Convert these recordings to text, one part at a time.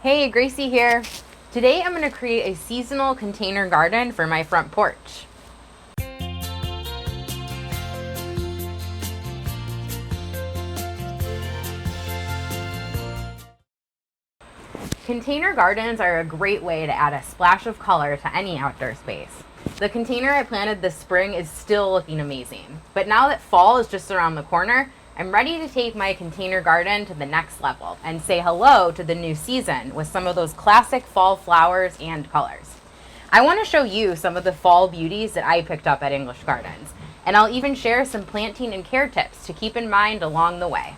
Hey, Gracie here. Today I'm going to create a seasonal container garden for my front porch. Container gardens are a great way to add a splash of color to any outdoor space. The container I planted this spring is still looking amazing, but now that fall is just around the corner, I'm ready to take my container garden to the next level and say hello to the new season with some of those classic fall flowers and colors. I want to show you some of the fall beauties that I picked up at English Gardens, and I'll even share some planting and care tips to keep in mind along the way.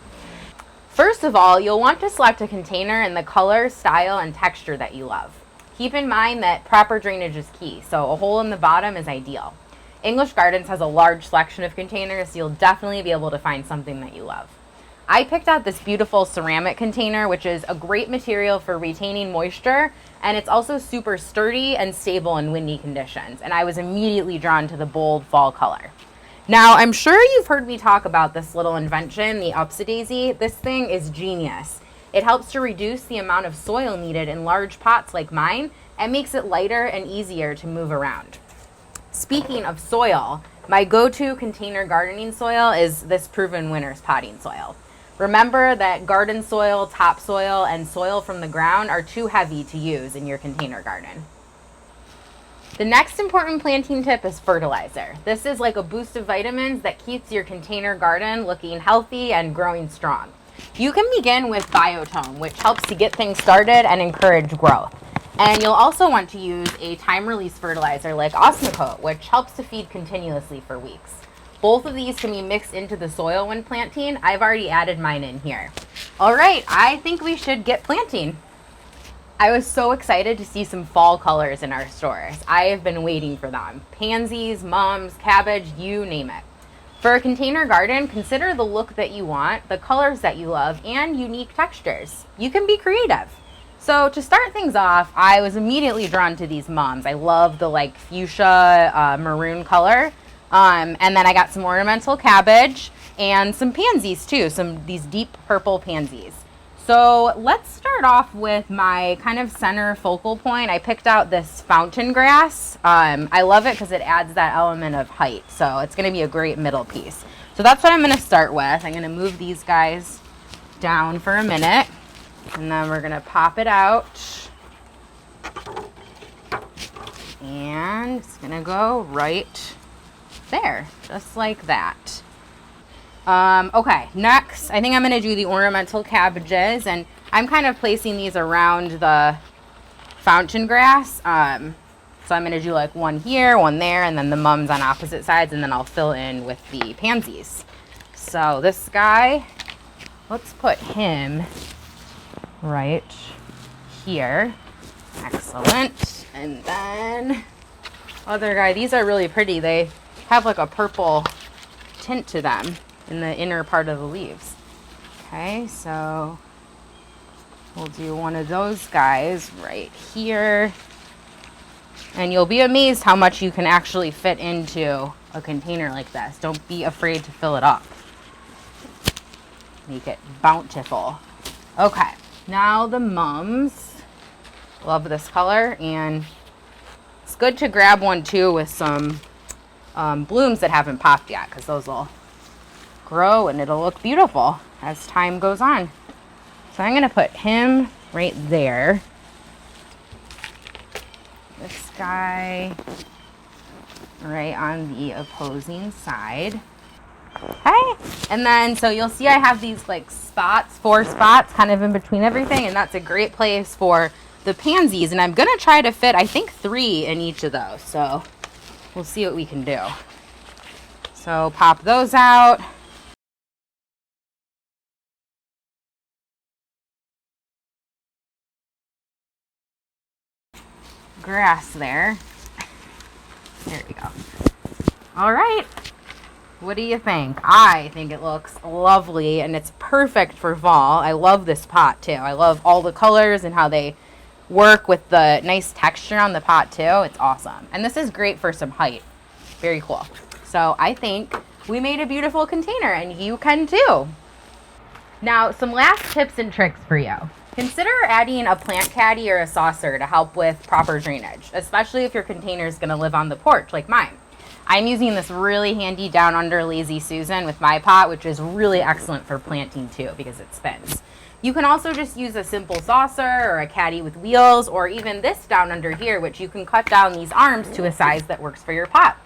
First of all, you'll want to select a container in the color, style, and texture that you love. Keep in mind that proper drainage is key, so a hole in the bottom is ideal. English Gardens has a large selection of containers, so you'll definitely be able to find something that you love. I picked out this beautiful ceramic container, which is a great material for retaining moisture, and it's also super sturdy and stable in windy conditions, and I was immediately drawn to the bold fall color. Now, I'm sure you've heard me talk about this little invention, the Upsy-Daisy. This thing is genius. It helps to reduce the amount of soil needed in large pots like mine and makes it lighter and easier to move around. Speaking of soil, my go-to container gardening soil is this Proven Winners potting soil. Remember that garden soil, topsoil, and soil from the ground are too heavy to use in your container garden. The next important planting tip is fertilizer. This is like a boost of vitamins that keeps your container garden looking healthy and growing strong. You can begin with Biotone, which helps to get things started and encourage growth. And you'll also want to use a time-release fertilizer like Osmocote, which helps to feed continuously for weeks. Both of these can be mixed into the soil when planting. I've already added mine in here. All right, I think we should get planting. I was so excited to see some fall colors in our stores. I have been waiting for them. Pansies, mums, cabbage, you name it. For a container garden, consider the look that you want, the colors that you love, and unique textures. You can be creative. So to start things off, I was immediately drawn to these mums. I love the fuchsia maroon color. And then I got some ornamental cabbage and some pansies too, these deep purple pansies. So let's start off with my kind of center focal point. I picked out this fountain grass. I love it because it adds that element of height. So it's going to be a great middle piece. So that's what I'm going to start with. I'm going to move these guys down for a minute. And then we're going to pop it out. And it's going to go right there, just like that. Okay, next, I think I'm going to do the ornamental cabbages, and I'm kind of placing these around the fountain grass. So I'm going to do one here, one there, and then the mums on opposite sides, and then I'll fill in with the pansies. So this guy, let's put him right here. Excellent. And then other guy, these are really pretty. They have a purple tint to them in the inner part of the leaves. Okay, so we'll do one of those guys right here. And you'll be amazed how much you can actually fit into a container like this. Don't be afraid to fill it up. Make it bountiful. Okay, now the mums. Love this color, and it's good to grab one too with some blooms that haven't popped yet, because those will grow and it'll look beautiful as time goes on. So I'm going to put him right there. This guy right on the opposing side. Okay, and then so you'll see I have these 4 spots kind of in between everything, and that's a great place for the pansies, and I'm going to try to fit I think 3 in each of those, so we'll see what we can do. So pop those out. Grass there. There we go. All right. What do you think? I think it looks lovely, and it's perfect for fall. I love this pot too. I love all the colors and how they work with the nice texture on the pot too. It's awesome. And this is great for some height. Very cool. So I think we made a beautiful container, and you can too. Now, some last tips and tricks for you. Consider adding a plant caddy or a saucer to help with proper drainage, especially if your container is going to live on the porch like mine. I'm using this really handy down under Lazy Susan with my pot, which is really excellent for planting too because it spins. You can also just use a simple saucer or a caddy with wheels, or even this down under here, which you can cut down these arms to a size that works for your pot.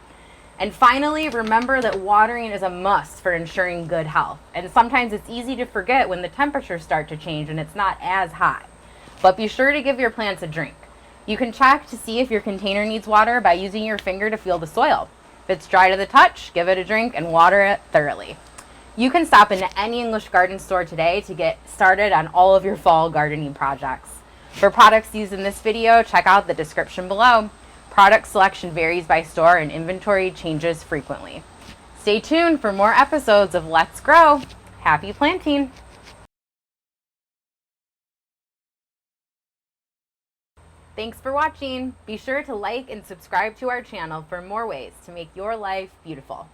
And finally, remember that watering is a must for ensuring good health. And sometimes it's easy to forget when the temperatures start to change and it's not as hot. But be sure to give your plants a drink. You can check to see if your container needs water by using your finger to feel the soil. If it's dry to the touch, give it a drink and water it thoroughly. You can stop into any English garden store today to get started on all of your fall gardening projects. For products used in this video, check out the description below. Product selection varies by store and inventory changes frequently. Stay tuned for more episodes of Let's Grow. Happy planting! Thanks for watching. Be sure to like and subscribe to our channel for more ways to make your life beautiful.